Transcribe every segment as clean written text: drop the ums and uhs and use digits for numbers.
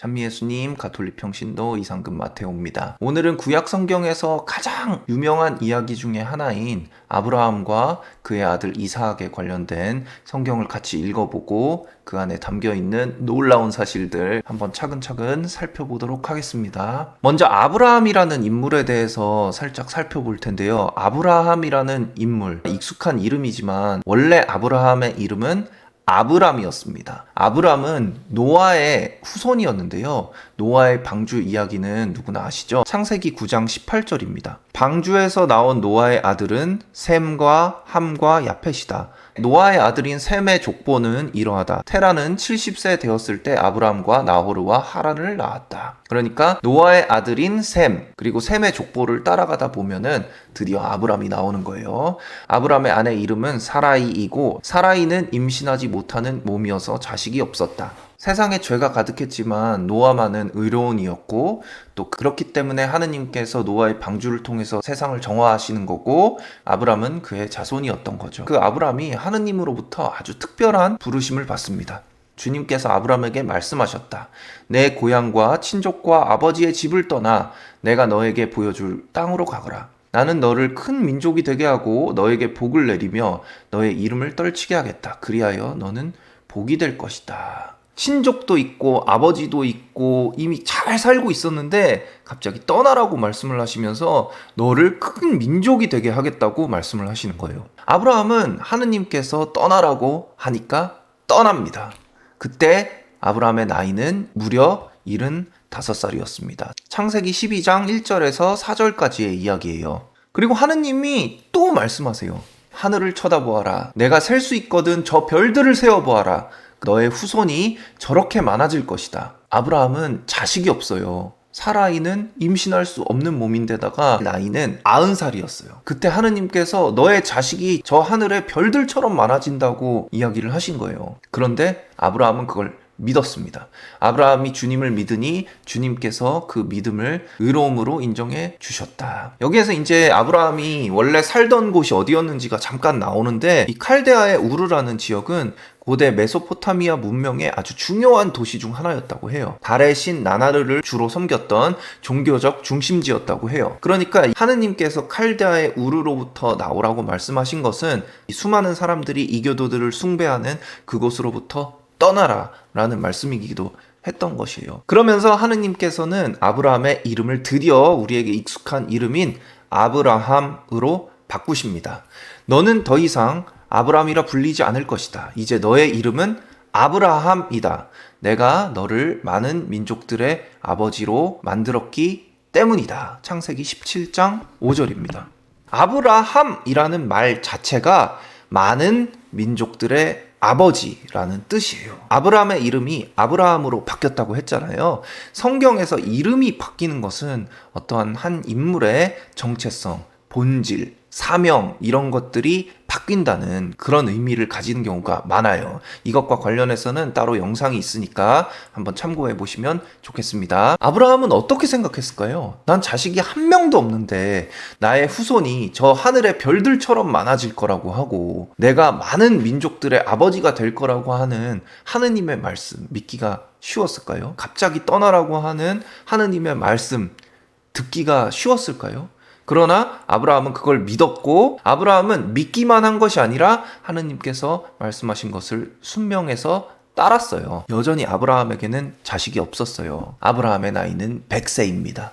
찬미예수님, 가톨릭 평신도 이상금 마테오입니다. 오늘은 구약 성경에서 가장 유명한 이야기 중에 하나인 아브라함과 그의 아들 이삭에 관련된 성경을 같이 읽어보고 그 안에 담겨있는 놀라운 사실들 한번 차근차근 살펴보도록 하겠습니다. 먼저 아브라함이라는 인물에 대해서 살짝 살펴볼 텐데요. 아브라함이라는 인물, 익숙한 이름이지만 원래 아브라함의 이름은 아브람이었습니다. 아브람은 노아의 후손이었는데요. 노아의 방주 이야기는 누구나 아시죠? 창세기 9장 18절입니다. 방주에서 나온 노아의 아들은 셈과 함과 야펫이다. 노아의 아들인 셈의 족보는 이러하다. 테라는 70세 되었을 때 아브람과 나호르와 하란을 낳았다. 그러니까 노아의 아들인 셈, 그리고 셈의 족보를 따라가다 보면은 드디어 아브람이 나오는 거예요. 아브람의 아내 이름은 사라이이고 사라이는 임신하지 못하는 몸이어서 자식이 없었다. 세상에 죄가 가득했지만 노아만은 의로운이었고 또 그렇기 때문에 하느님께서 노아의 방주를 통해서 세상을 정화하시는 거고 아브람은 그의 자손이었던 거죠. 그 아브람이 하느님으로부터 아주 특별한 부르심을 받습니다. 주님께서 아브람에게 말씀하셨다. 내 고향과 친족과 아버지의 집을 떠나 내가 너에게 보여줄 땅으로 가거라. 나는 너를 큰 민족이 되게 하고 너에게 복을 내리며 너의 이름을 떨치게 하겠다. 그리하여 너는 복이 될 것이다. 친족도 있고 아버지도 있고 이미 잘 살고 있었는데 갑자기 떠나라고 말씀을 하시면서 너를 큰 민족이 되게 하겠다고 말씀을 하시는 거예요. 아브라함은 하느님께서 떠나라고 하니까 떠납니다. 그때 아브라함의 나이는 무려 75살이었습니다. 창세기 12장 1절에서 4절까지의 이야기예요. 그리고 하느님이 또 말씀하세요. 하늘을 쳐다보아라. 내가 셀 수 있거든 저 별들을 세어보아라. 너의 후손이 저렇게 많아질 것이다. 아브라함은 자식이 없어요. 사라이는 임신할 수 없는 몸인데다가 나이는 90살이었어요. 그때 하느님께서 너의 자식이 저 하늘의 별들처럼 많아진다고 이야기를 하신 거예요. 그런데 아브라함은 그걸 믿었습니다. 아브라함이 주님을 믿으니 주님께서 그 믿음을 의로움으로 인정해 주셨다. 여기에서 이제 아브라함이 원래 살던 곳이 어디였는지가 잠깐 나오는데 이 칼데아의 우르라는 지역은 고대 메소포타미아 문명의 아주 중요한 도시 중 하나였다고 해요. 달의 신 나나르를 주로 섬겼던 종교적 중심지였다고 해요. 그러니까 하느님께서 칼데아의 우르로부터 나오라고 말씀하신 것은 수많은 사람들이 이교도들을 숭배하는 그곳으로부터 떠나라 라는 말씀이기도 했던 것이에요. 그러면서 하느님께서는 아브라함의 이름을 드디어 우리에게 익숙한 이름인 아브라함으로 바꾸십니다. 너는 더 이상 아브라함이라 불리지 않을 것이다. 이제 너의 이름은 아브라함이다. 내가 너를 많은 민족들의 아버지로 만들었기 때문이다. 창세기 17장 5절입니다. 아브라함이라는 말 자체가 많은 민족들의 아버지라는 뜻이에요. 아브라함의 이름이 아브라함으로 바뀌었다고 했잖아요. 성경에서 이름이 바뀌는 것은 어떠한 한 인물의 정체성, 본질, 사명 이런 것들이 바뀐다는 그런 의미를 가지는 경우가 많아요. 이것과 관련해서는 따로 영상이 있으니까 한번 참고해 보시면 좋겠습니다. 아브라함은 어떻게 생각했을까요? 난 자식이 한 명도 없는데 나의 후손이 저 하늘의 별들처럼 많아질 거라고 하고 내가 많은 민족들의 아버지가 될 거라고 하는 하느님의 말씀 믿기가 쉬웠을까요? 갑자기 떠나라고 하는 하느님의 말씀 듣기가 쉬웠을까요? 그러나 아브라함은 그걸 믿었고 아브라함은 믿기만 한 것이 아니라 하느님께서 말씀하신 것을 순명해서 따랐어요. 여전히 아브라함에게는 자식이 없었어요. 아브라함의 나이는 100세입니다.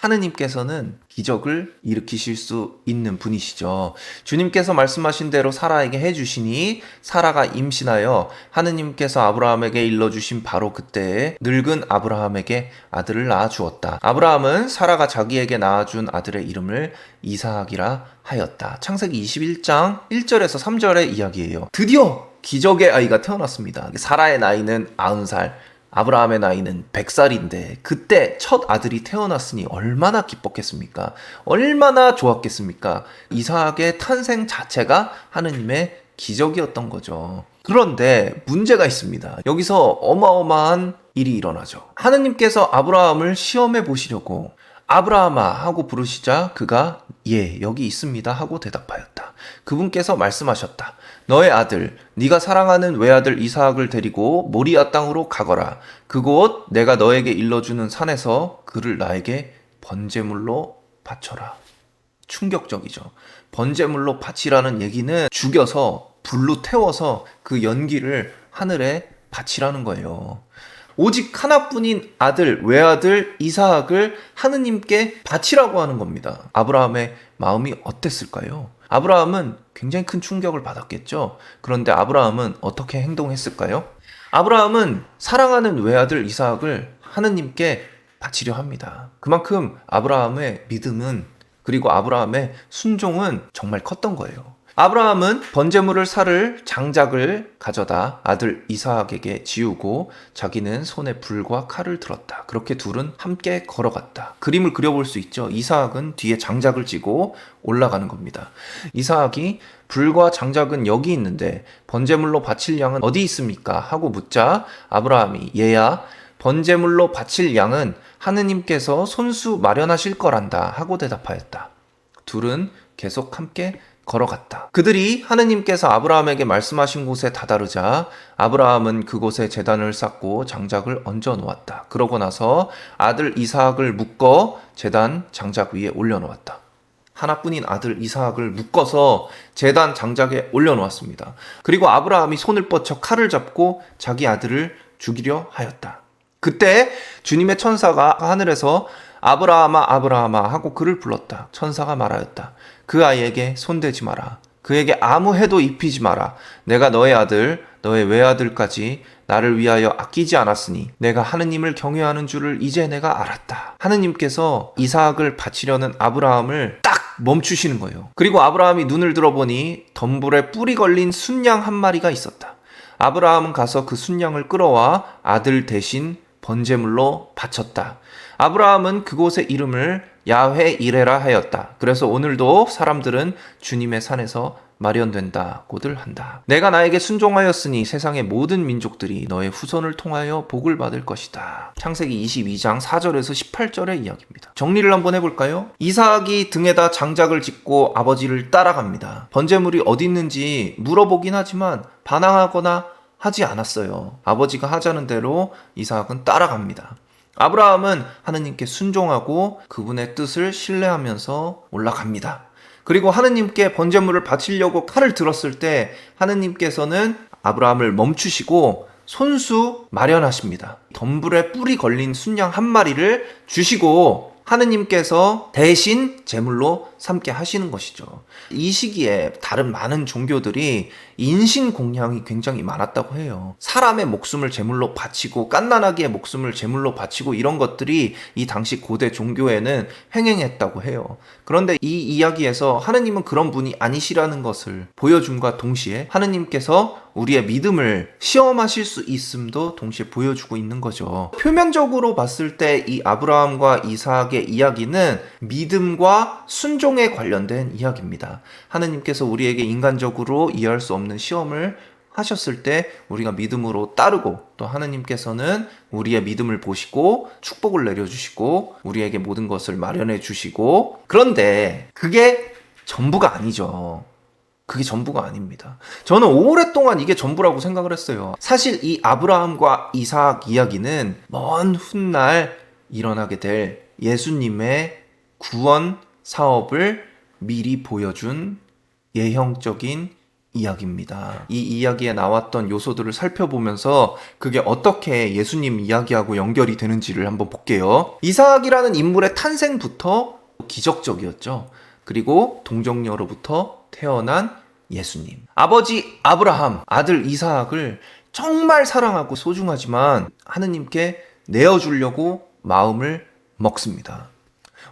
하느님께서는 기적을 일으키실 수 있는 분이시죠. 주님께서 말씀하신 대로 사라에게 해주시니 사라가 임신하여 하느님께서 아브라함에게 일러주신 바로 그때에 늙은 아브라함에게 아들을 낳아주었다. 아브라함은 사라가 자기에게 낳아준 아들의 이름을 이삭이라 하였다. 창세기 21장 1절에서 3절의 이야기예요. 드디어 기적의 아이가 태어났습니다. 사라의 나이는 90살. 아브라함의 나이는 100살인데 그때 첫 아들이 태어났으니 얼마나 기뻤겠습니까? 얼마나 좋았겠습니까? 이삭의 탄생 자체가 하느님의 기적이었던 거죠. 그런데 문제가 있습니다. 여기서 어마어마한 일이 일어나죠. 하느님께서 아브라함을 시험해 보시려고 아브라함아 하고 부르시자 그가 예 여기 있습니다 하고 대답하였다. 그분께서 말씀하셨다. 너의 아들, 네가 사랑하는 외아들 이삭을 데리고 모리아 땅으로 가거라. 그곳 내가 너에게 일러주는 산에서 그를 나에게 번제물로 바쳐라. 충격적이죠. 번제물로 바치라는 얘기는 죽여서 불로 태워서 그 연기를 하늘에 바치라는 거예요. 오직 하나뿐인 아들, 외아들 이삭을 하느님께 바치라고 하는 겁니다. 아브라함의 마음이 어땠을까요? 아브라함은 굉장히 큰 충격을 받았겠죠. 그런데 아브라함은 어떻게 행동했을까요? 아브라함은 사랑하는 외아들 이삭을 하느님께 바치려 합니다. 그만큼 아브라함의 믿음은, 그리고 아브라함의 순종은 정말 컸던 거예요. 아브라함은 번제물을 살 장작을 가져다 아들 이삭에게 지우고 자기는 손에 불과 칼을 들었다. 그렇게 둘은 함께 걸어갔다. 그림을 그려볼 수 있죠. 이삭은 뒤에 장작을 쥐고 올라가는 겁니다. 이삭이 불과 장작은 여기 있는데 번제물로 바칠 양은 어디 있습니까? 하고 묻자 아브라함이 얘야, 번제물로 바칠 양은 하느님께서 손수 마련하실 거란다 하고 대답하였다. 둘은 계속 함께 걸어갔다. 그들이 하느님께서 아브라함에게 말씀하신 곳에 다다르자 아브라함은 그곳에 제단을 쌓고 장작을 얹어 놓았다. 그러고 나서 아들 이삭을 묶어 제단 장작 위에 올려놓았다. 하나뿐인 아들 이삭을 묶어서 제단 장작에 올려놓았습니다. 그리고 아브라함이 손을 뻗쳐 칼을 잡고 자기 아들을 죽이려 하였다. 그때 주님의 천사가 하늘에서 아브라함아 아브라함아 하고 그를 불렀다. 천사가 말하였다. 그 아이에게 손대지 마라. 그에게 아무 해도 입히지 마라. 내가 너의 아들, 너의 외아들까지 나를 위하여 아끼지 않았으니 내가 하느님을 경외하는 줄을 이제 내가 알았다. 하느님께서 이삭을 바치려는 아브라함을 딱 멈추시는 거예요. 그리고 아브라함이 눈을 들어보니 덤불에 뿔이 걸린 순양 한 마리가 있었다. 아브라함은 가서 그 순양을 끌어와 아들 대신 번제물로 바쳤다. 아브라함은 그곳의 이름을 야훼 이레라 하였다. 그래서 오늘도 사람들은 주님의 산에서 마련된다고들 한다. 내가 나에게 순종하였으니 세상의 모든 민족들이 너의 후손을 통하여 복을 받을 것이다. 창세기 22장 4절에서 18절의 이야기입니다. 정리를 한번 해볼까요? 이삭이 등에다 장작을 짓고 아버지를 따라갑니다. 번제물이 어디 있는지 물어보긴 하지만 반항하거나 하지 않았어요. 아버지가 하자는 대로 이삭은 따라갑니다. 아브라함은 하느님께 순종하고 그분의 뜻을 신뢰하면서 올라갑니다. 그리고 하느님께 번제물을 바치려고 칼을 들었을 때 하느님께서는 아브라함을 멈추시고 손수 마련하십니다. 덤불에 뿔이 걸린 순양 한 마리를 주시고 하느님께서 대신 제물로 삼게 하시는 것이죠. 이 시기에 다른 많은 종교들이 인신공양이 굉장히 많았다고 해요. 사람의 목숨을 제물로 바치고 갓난아기의 목숨을 제물로 바치고 이런 것들이 이 당시 고대 종교에는 횡행했다고 해요. 그런데 이 이야기에서 하느님은 그런 분이 아니시라는 것을 보여줌과 동시에 하느님께서 우리의 믿음을 시험하실 수 있음도 동시에 보여주고 있는 거죠. 표면적으로 봤을 때 이 아브라함과 이삭의 이야기는 믿음과 순종에 관련된 이야기입니다. 하느님께서 우리에게 인간적으로 이해할 수 없는 시험을 하셨을 때 우리가 믿음으로 따르고 또 하느님께서는 우리의 믿음을 보시고 축복을 내려주시고 우리에게 모든 것을 마련해 주시고, 그런데 그게 전부가 아니죠. 그게 전부가 아닙니다. 저는 오랫동안 이게 전부라고 생각을 했어요. 사실 이 아브라함과 이삭 이야기는 먼 훗날 일어나게 될 예수님의 구원 사업을 미리 보여준 예형적인 이야기입니다. 이 이야기에 나왔던 요소들을 살펴보면서 그게 어떻게 예수님 이야기하고 연결이 되는지를 한번 볼게요. 이삭이라는 인물의 탄생부터 기적적이었죠. 그리고 동정녀로부터 태어난 예수님. 아버지 아브라함, 아들 이삭을 정말 사랑하고 소중하지만 하느님께 내어주려고 마음을 먹습니다.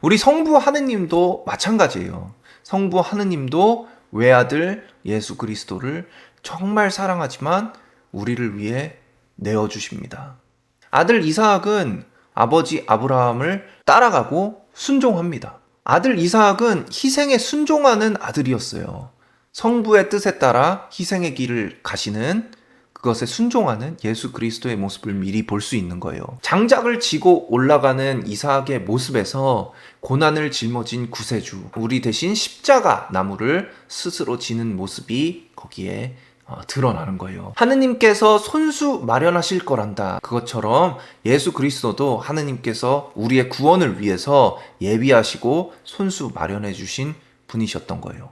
우리 성부 하느님도 마찬가지예요. 성부 하느님도 외아들 예수 그리스도를 정말 사랑하지만 우리를 위해 내어주십니다. 아들 이삭은 아버지 아브라함을 따라가고 순종합니다. 아들 이삭은 희생에 순종하는 아들이었어요. 성부의 뜻에 따라 희생의 길을 가시는 그것에 순종하는 예수 그리스도의 모습을 미리 볼 수 있는 거예요. 장작을 지고 올라가는 이삭의 모습에서 고난을 짊어진 구세주, 우리 대신 십자가 나무를 스스로 지는 모습이 거기에 드러나는 거예요. 하느님께서 손수 마련하실 거란다. 그것처럼 예수 그리스도도 하느님께서 우리의 구원을 위해서 예비하시고 손수 마련해 주신 분이셨던 거예요.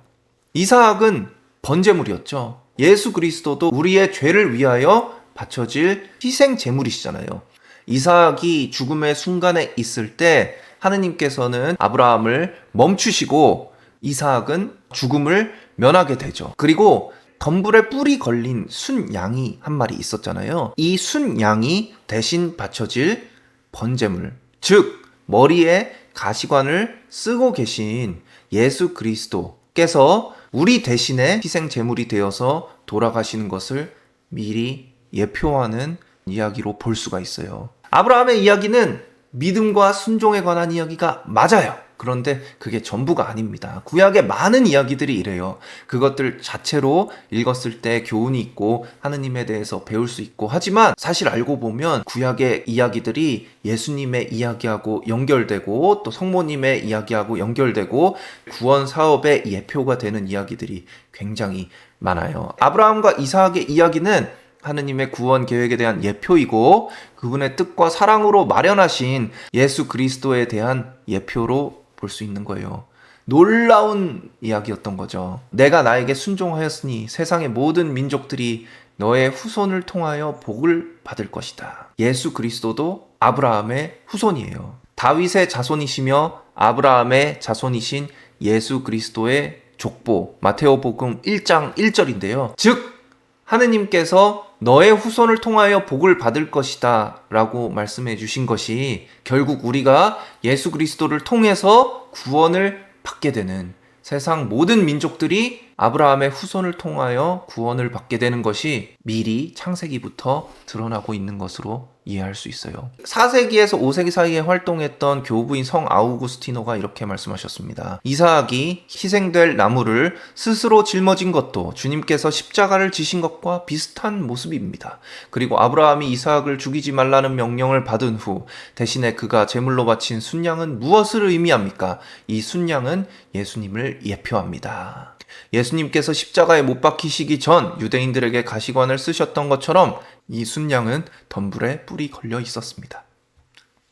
이삭은 번제물이었죠. 예수 그리스도도 우리의 죄를 위하여 바쳐질 희생 제물이시잖아요. 이삭이 죽음의 순간에 있을 때 하느님께서는 아브라함을 멈추시고 이삭은 죽음을 면하게 되죠. 그리고 덤불에 뿔이 걸린 순양이 한 마리 있었잖아요. 이 순양이 대신 바쳐질 번제물, 즉 머리에 가시관을 쓰고 계신 예수 그리스도께서 우리 대신에 희생 제물이 되어서 돌아가시는 것을 미리 예표하는 이야기로 볼 수가 있어요. 아브라함의 이야기는 믿음과 순종에 관한 이야기가 맞아요. 그런데 그게 전부가 아닙니다. 구약의 많은 이야기들이 이래요. 그것들 자체로 읽었을 때 교훈이 있고 하느님에 대해서 배울 수 있고 하지만 사실 알고 보면 구약의 이야기들이 예수님의 이야기하고 연결되고 또 성모님의 이야기하고 연결되고 구원 사업의 예표가 되는 이야기들이 굉장히 많아요. 아브라함과 이삭의 이야기는 하느님의 구원 계획에 대한 예표이고 그분의 뜻과 사랑으로 마련하신 예수 그리스도에 대한 예표로 볼 수 있는 거예요. 놀라운 이야기였던 거죠. 내가 나에게 순종하였으니 세상의 모든 민족들이 너의 후손을 통하여 복을 받을 것이다. 예수 그리스도도 아브라함의 후손이에요. 다윗의 자손이시며 아브라함의 자손이신 예수 그리스도의 족보, 마테오복음 1장 1절인데요. 즉 하느님께서 너의 후손을 통하여 복을 받을 것이다 라고 말씀해 주신 것이 결국 우리가 예수 그리스도를 통해서 구원을 받게 되는, 세상 모든 민족들이 아브라함의 후손을 통하여 구원을 받게 되는 것이 미리 창세기부터 드러나고 있는 것으로 이해할 수 있어요. 4세기에서 5세기 사이에 활동했던 교부인 성 아우구스티노가 이렇게 말씀하셨습니다. 이삭이 희생될 나무를 스스로 짊어진 것도 주님께서 십자가를 지신 것과 비슷한 모습입니다. 그리고 아브라함이 이삭을 죽이지 말라는 명령을 받은 후 대신에 그가 제물로 바친 순양은 무엇을 의미합니까? 이 순양은 예수님을 예표합니다. 예수님께서 십자가에 못 박히시기 전 유대인들에게 가시관을 쓰셨던 것처럼 이 순양은 덤불에 뿔이 걸려 있었습니다.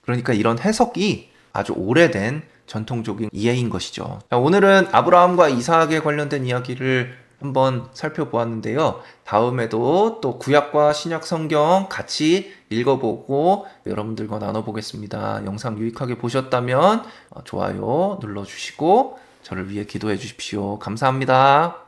그러니까 이런 해석이 아주 오래된 전통적인 이해인 것이죠. 자, 오늘은 아브라함과 이삭에 관련된 이야기를 한번 살펴보았는데요. 다음에도 또 구약과 신약 성경 같이 읽어보고 여러분들과 나눠보겠습니다. 영상 유익하게 보셨다면 좋아요 눌러주시고 저를 위해 기도해 주십시오. 감사합니다.